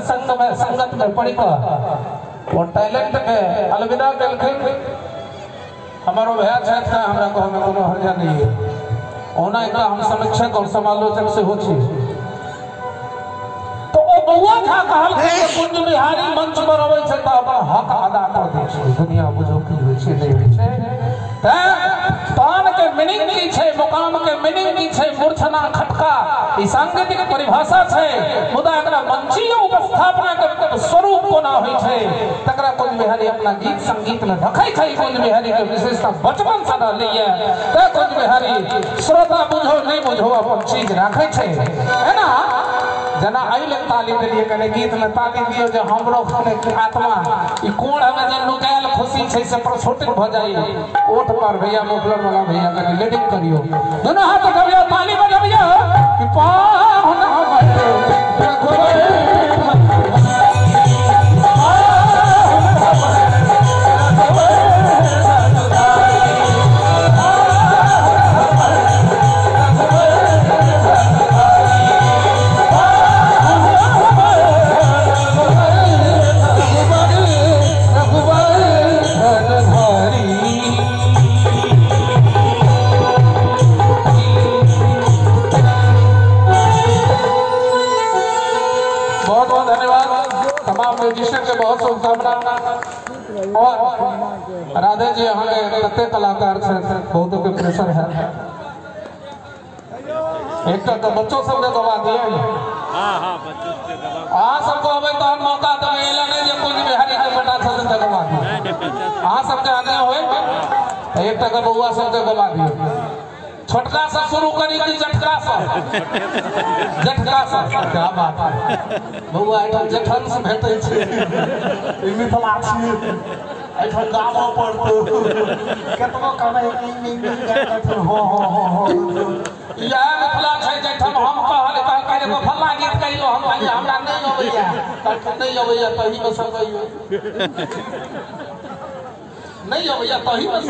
संगत में पड़ी वो टैलेंट के अलविदा देलखिन हमारो भैया छथि हमरा को हमें कोनो हर्जा नहीं है ओना एकरा हम समीक्षक और समालोचक से हो छी तो ओ बउआ था कहल के कुंज बिहारी मंच पर अबै छै त अपन हक अदा कर दै छै दुनिया बुझो की होय छै नहीं होय छै त तान के मीनिंग की छै मुकाम के मीनिंग की छै मूर्छना खटका ई सांगीतिक परिभाषा छै मुदा एकरा मंचीय उपस्थापना के स्वरूप कोना होय छै तकरा कुंज बिहारी अपना गीत संगीत में रखै छै कुंज बिहारी के विशेषता बचपन से रहलै त कुंज बिहारी श्रोता बुझो नहीं बुझो अपन चीज रखै छै है ना जना आइले ताली देलिए कने गीत में ताली दियो जे हमरो आत्मा ई कोण हमें जे लुकायल खुशी छै से प्रस्फुटित भ जाई ओठ पर भैया मुखलन वाला भैया कने लीडिंग करियो दोनों हाथ उठाइयो ताली बजाइयो कि पावन हमारे म्यूजिशियन के बहुत शुभकामना और राधे जी यहाँ के कते कलाकार से बहुत के प्रेशर है एक तो बच्चों सब ने गवा दिया हाँ सबको हमें तो मौका तो मिला नहीं जो कुंज बिहारी के बेटा सब ने गवा दिया हाँ सबके आगे हुए एक तक बउआ सब ने गवा दिया छोटका सा शुरू करी कि जटका सा क्या बात है बउआ एठन जठन से भेटै छै ई मिथिला छी एठन गामो पर तो केतनो कमे हो या मिथिला छै जठन हम कहल एगो फल्ला गीत कहियो हम हमरा नहीं अबैया नहीं अबैया तही में सब कहियो नहीं अबैया तही में